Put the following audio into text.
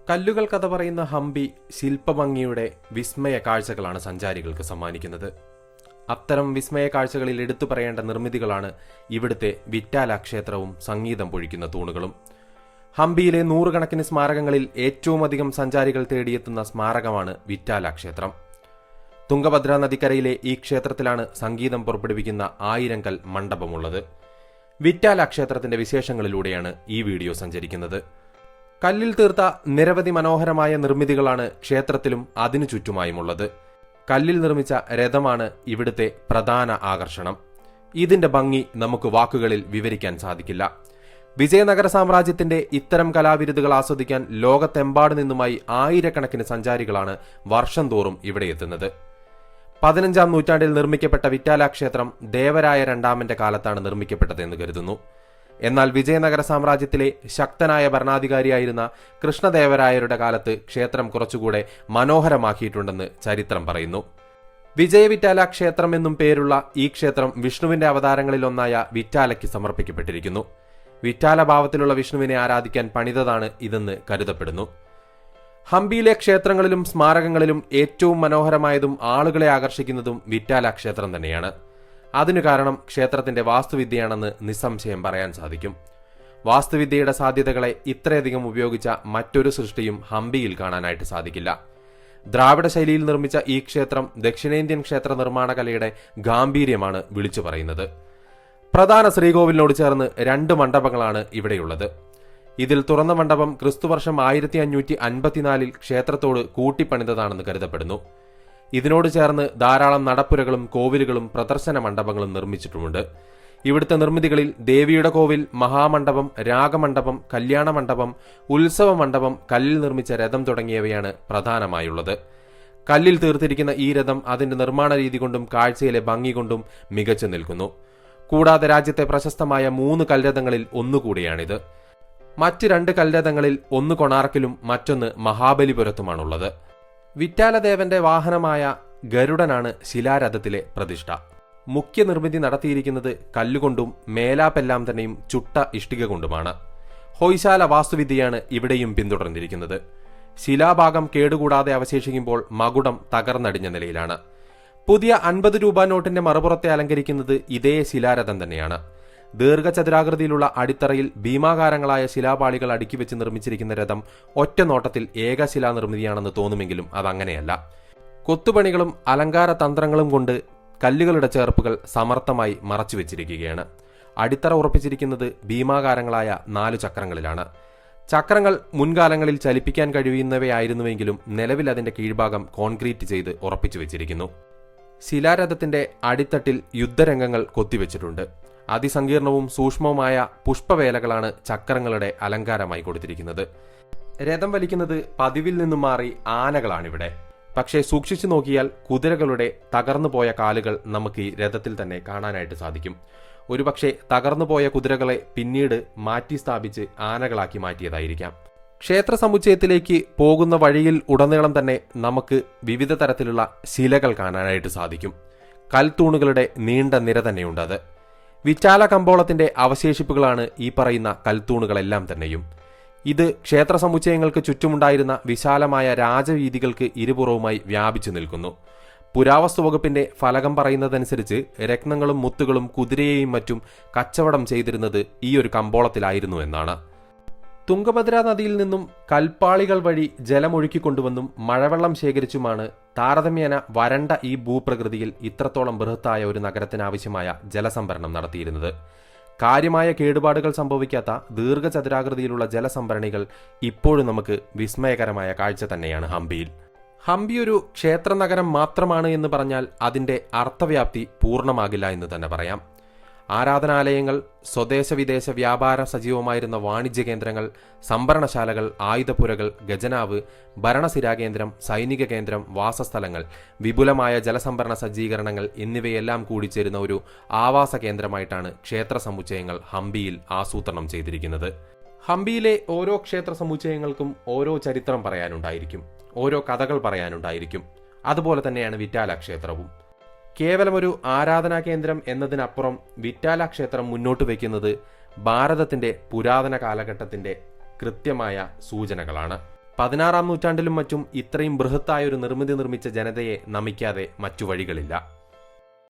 കല്ലുകൾ കഥ പറയുന്ന ഹംപി ശില്പഭംഗിയുടെ വിസ്മയ കാഴ്ചകളാണ് സഞ്ചാരികൾക്ക് സമ്മാനിക്കുന്നത്. അത്തരം വിസ്മയ കാഴ്ചകളിൽ എടുത്തു പറയേണ്ട നിർമ്മിതികളാണ് ഇവിടുത്തെ വിറ്റാല ക്ഷേത്രവും സംഗീതം പൊഴിക്കുന്ന തൂണുകളും. ഹംപിയിലെ നൂറുകണക്കിന് സ്മാരകങ്ങളിൽ ഏറ്റവും അധികം സഞ്ചാരികൾ തേടിയെത്തുന്ന സ്മാരകമാണ് വിറ്റാല ക്ഷേത്രം. തുംഗഭദ്ര നദിക്കരയിലെ ഈ ക്ഷേത്രത്തിലാണ് സംഗീതം പുറപ്പെടുവിക്കുന്ന 1000 കൽ മണ്ഡപമുള്ളത്. വിറ്റാല ക്ഷേത്രത്തിന്റെ വിശേഷങ്ങളിലൂടെയാണ് ഈ വീഡിയോ സഞ്ചരിക്കുന്നത്. കല്ലിൽ തീർത്ത നിരവധി മനോഹരമായ നിർമ്മിതികളാണ് ക്ഷേത്രത്തിലും അതിനു ചുറ്റുമായുമുള്ളത്. കല്ലിൽ നിർമ്മിച്ച രഥമാണ് ഇവിടുത്തെ പ്രധാന ആകർഷണം. ഇതിന്റെ ഭംഗി നമുക്ക് വാക്കുകളിൽ വിവരിക്കാൻ സാധിക്കില്ല. വിജയനഗര സാമ്രാജ്യത്തിന്റെ ഇത്തരം കലാവിരുതുകൾ ആസ്വദിക്കാൻ ലോകത്തെമ്പാടു നിന്നുമായി ആയിരക്കണക്കിന് സഞ്ചാരികളാണ് വർഷം തോറും ഇവിടെ എത്തുന്നത്. 15ാം നൂറ്റാണ്ടിൽ നിർമ്മിക്കപ്പെട്ട വിറ്റാല ക്ഷേത്രം ദേവരായ രണ്ടാമന്റെ കാലത്താണ് നിർമ്മിക്കപ്പെട്ടതെന്ന് കരുതുന്നു. എന്നാൽ വിജയനഗര സാമ്രാജ്യത്തിലെ ശക്തനായ ഭരണാധികാരിയായിരുന്ന കൃഷ്ണദേവരായരുടെ കാലത്ത് ക്ഷേത്രം കുറച്ചുകൂടെ മനോഹരമാക്കിയിട്ടുണ്ടെന്ന് ചരിത്രം പറയുന്നു. വിജയവിറ്റാല ക്ഷേത്രം എന്നും പേരുള്ള ഈ ക്ഷേത്രം വിഷ്ണുവിന്റെ അവതാരങ്ങളിലൊന്നായ വിറ്റാലയ്ക്ക് സമർപ്പിക്കപ്പെട്ടിരിക്കുന്നു. വിറ്റാല ഭാവത്തിലുള്ള വിഷ്ണുവിനെ ആരാധിക്കാൻ പണിതതാണ് ഇതെന്ന് കരുതപ്പെടുന്നു. ഹംപിയിലെ ക്ഷേത്രങ്ങളിലും സ്മാരകങ്ങളിലും ഏറ്റവും മനോഹരമായതും ആളുകളെ ആകർഷിക്കുന്നതും വിറ്റാല ക്ഷേത്രം തന്നെയാണ്. അതിനു കാരണം ക്ഷേത്രത്തിന്റെ വാസ്തുവിദ്യയാണെന്ന് നിസ്സംശയം പറയാൻ സാധിക്കും. വാസ്തുവിദ്യയുടെ സാധ്യതകളെ ഇത്രയധികം ഉപയോഗിച്ച മറ്റൊരു സൃഷ്ടിയും ഹംപിയിൽ കാണാനായിട്ട് സാധിക്കില്ല. ദ്രാവിഡ ശൈലിയിൽ നിർമ്മിച്ച ഈ ക്ഷേത്രം ദക്ഷിണേന്ത്യൻ ക്ഷേത്ര നിർമ്മാണ കലയുടെ ഗാംഭീര്യമാണ് വിളിച്ചു പറയുന്നത്. പ്രധാന ശ്രീകോവിലിനോട് ചേർന്ന് 2 മണ്ഡപങ്ങളാണ് ഇവിടെയുള്ളത്. ഇതിൽ തുറന്ന മണ്ഡപം ക്രിസ്തുവർഷം 1554 ക്ഷേത്രത്തോട് കൂട്ടിപ്പണിതതാണെന്ന് കരുതപ്പെടുന്നു. ഇതിനോട് ചേർന്ന് ധാരാളം നടപ്പുരകളും കോവിലുകളും പ്രദർശന മണ്ഡപങ്ങളും നിർമ്മിച്ചിട്ടുമുണ്ട്. ഇവിടുത്തെ നിർമ്മിതികളിൽ ദേവിയുടെ കോവിൽ, മഹാമണ്ഡപം, രാഗമണ്ഡപം, കല്യാണ മണ്ഡപം, ഉത്സവ മണ്ഡപം, കല്ലിൽ നിർമ്മിച്ച രഥം തുടങ്ങിയവയാണ് പ്രധാനമായുള്ളത്. കല്ലിൽ തീർത്തിരിക്കുന്ന ഈ രഥം അതിന്റെ നിർമ്മാണ രീതി കൊണ്ടും കാഴ്ചയിലെ ഭംഗി കൊണ്ടും മികച്ചു നിൽക്കുന്നു. കൂടാതെ രാജ്യത്തെ പ്രശസ്തമായ 3 കൽരഥങ്ങളിൽ ഒന്നുകൂടിയാണിത്. മറ്റ് 2 കൽരഥങ്ങളിൽ ഒന്ന് കൊണാർക്കിലും മറ്റൊന്ന് മഹാബലിപുരത്തുമാണുള്ളത്. വിറ്റാലദേവന്റെ വാഹനമായ ഗരുഡനാണ് ശിലാരഥത്തിലെ പ്രതിഷ്ഠ. മുഖ്യ നിർമ്മിതി നടത്തിയിരിക്കുന്നത് കല്ലുകൊണ്ടും മേലാപ്പെല്ലാം തന്നെയും ചുട്ട ഇഷ്ടിക കൊണ്ടുമാണ്. ഹൊയ്ശാല വാസ്തുവിദ്യയാണ് ഇവിടെയും പിന്തുടർന്നിരിക്കുന്നത്. ശിലാഭാഗം കേടുകൂടാതെ അവശേഷിക്കുമ്പോൾ മകുടം തകർന്നടിഞ്ഞ നിലയിലാണ്. പുതിയ 50 രൂപ നോട്ടിന്റെ മറുപുറത്തെ അലങ്കരിക്കുന്നത് ഇതേ ശിലാരഥം തന്നെയാണ്. ദീർഘചതുരാകൃതിയിലുള്ള അടിത്തറയിൽ ഭീമാകാരങ്ങളായ ശിലാപാളികൾ അടുക്കി വെച്ച് നിർമ്മിച്ചിരിക്കുന്ന രഥം ഒറ്റ നോട്ടത്തിൽ ഏകശിലാ നിർമ്മിതിയാണെന്ന് തോന്നുമെങ്കിലും അതങ്ങനെയല്ല. കൊത്തുപണികളും അലങ്കാര തന്ത്രങ്ങളും കൊണ്ട് കല്ലുകളുടെ ചേർപ്പുകൾ സമർത്ഥമായി മറച്ചുവെച്ചിരിക്കുകയാണ്. അടിത്തറ ഉറപ്പിച്ചിരിക്കുന്നത് ഭീമാകാരങ്ങളായ 4 ചക്രങ്ങളിലാണ്. ചക്രങ്ങൾ മുൻകാലങ്ങളിൽ ചലിപ്പിക്കാൻ കഴിയുന്നവയായിരുന്നുവെങ്കിലും നിലവിൽ അതിന്റെ കീഴ്ഭാഗം കോൺക്രീറ്റ് ചെയ്ത് ഉറപ്പിച്ചു വെച്ചിരിക്കുന്നു. ശിലാരഥത്തിന്റെ അടിത്തട്ടിൽ യുദ്ധരംഗങ്ങൾ കൊത്തിവെച്ചിട്ടുണ്ട്. അതിസങ്കീർണവും സൂക്ഷ്മവുമായ പുഷ്പവേലകളാണ് ചക്രങ്ങളുടെ അലങ്കാരമായി കൊടുത്തിരിക്കുന്നത്. രഥം വലിക്കുന്നത് പതിവിൽ നിന്നും മാറി ആനകളാണിവിടെ. പക്ഷേ സൂക്ഷിച്ചു നോക്കിയാൽ കുതിരകളുടെ തകർന്നുപോയ കാലുകൾ നമുക്ക് ഈ രഥത്തിൽ തന്നെ കാണാനായിട്ട് സാധിക്കും. ഒരുപക്ഷെ തകർന്നുപോയ കുതിരകളെ പിന്നീട് മാറ്റി സ്ഥാപിച്ച് ആനകളാക്കി മാറ്റിയതായിരിക്കാം. ക്ഷേത്ര സമുച്ചയത്തിലേക്ക് പോകുന്ന വഴിയിൽ ഉടനീളം തന്നെ നമുക്ക് വിവിധ തരത്തിലുള്ള ശിലകൾ കാണാനായിട്ട് സാധിക്കും. കൽത്തൂണുകളുടെ നീണ്ട നിര തന്നെയുണ്ട്. അത് വിറ്റാല കമ്പോളത്തിന്റെ അവശേഷിപ്പുകളാണ് ഈ പറയുന്ന കൽത്തൂണുകളെല്ലാം തന്നെയും. ഇത് ക്ഷേത്ര സമുച്ചയങ്ങൾക്ക് ചുറ്റുമുണ്ടായിരുന്ന വിശാലമായ രാജവീതികൾക്ക് ഇരുപുറവുമായി വ്യാപിച്ചു നിൽക്കുന്നു. പുരാവസ്തു വകുപ്പിന്റെ ഫലകം പറയുന്നതനുസരിച്ച് രത്നങ്ങളും മുത്തുകളും കുതിരയെയും മറ്റും കച്ചവടം ചെയ്തിരുന്നത് ഈ ഒരു കമ്പോളത്തിലായിരുന്നു എന്നാണ്. തുംഗഭദ്ര നദിയിൽ നിന്നും കൽപ്പാളികൾ വഴി ജലമൊഴുക്കിക്കൊണ്ടുവന്നും മഴവെള്ളം ശേഖരിച്ചുമാണ് താരതമ്യേന വരണ്ട ഈ ഭൂപ്രകൃതിയിൽ ഇത്രത്തോളം ബൃഹത്തായ ഒരു നഗരത്തിനാവശ്യമായ ജലസംഭരണം നടത്തിയിരുന്നത്. കാര്യമായ കേടുപാടുകൾ സംഭവിക്കാത്ത ദീർഘചതുരാകൃതിയിലുള്ള ജലസംഭരണികൾ ഇപ്പോഴും നമുക്ക് വിസ്മയകരമായ കാഴ്ച തന്നെയാണ് ഹംപിയിൽ. ഹംപി ഒരു ക്ഷേത്ര നഗരം മാത്രമാണ് എന്ന് പറഞ്ഞാൽ അതിന്റെ അർത്ഥവ്യാപ്തി പൂർണ്ണമാകില്ല എന്ന് തന്നെ പറയാം. ആരാധനാലയങ്ങൾ, സ്വദേശ വിദേശ വ്യാപാര സജീവമായിരുന്ന വാണിജ്യ കേന്ദ്രങ്ങൾ, സംഭരണശാലകൾ, ആയുധപ്പുരകൾ, ഖജനാവ്, ഭരണസിരാകേന്ദ്രം, സൈനിക കേന്ദ്രം, വാസസ്ഥലങ്ങൾ, വിപുലമായ ജലസംഭരണ സജ്ജീകരണങ്ങൾ എന്നിവയെല്ലാം കൂടിച്ചേരുന്ന ഒരു ആവാസ കേന്ദ്രമായിട്ടാണ് ക്ഷേത്ര സമുച്ചയങ്ങൾ ഹംപിയിൽ ആസൂത്രണം ചെയ്തിരിക്കുന്നത്. ഹംപിയിലെ ഓരോ ക്ഷേത്ര സമുച്ചയങ്ങൾക്കും ഓരോ ചരിത്രം പറയാനുണ്ടായിരിക്കും, ഓരോ കഥകൾ പറയാനുണ്ടായിരിക്കും. അതുപോലെ തന്നെയാണ് വിറ്റാല ക്ഷേത്രവും. കേവലമൊരു ആരാധനാ കേന്ദ്രം എന്നതിനപ്പുറം വിറ്റാല ക്ഷേത്രം മുന്നോട്ട് വയ്ക്കുന്നത് ഭാരതത്തിന്റെ പുരാതന കാലഘട്ടത്തിന്റെ കൃത്യമായ സൂചനകളാണ്. 16-ാം നൂറ്റാണ്ടിലും മറ്റും ഇത്രയും ബൃഹത്തായൊരു നിർമ്മിതി നിർമ്മിച്ച ജനതയെ നമിക്കാതെ മറ്റു വഴികളില്ല.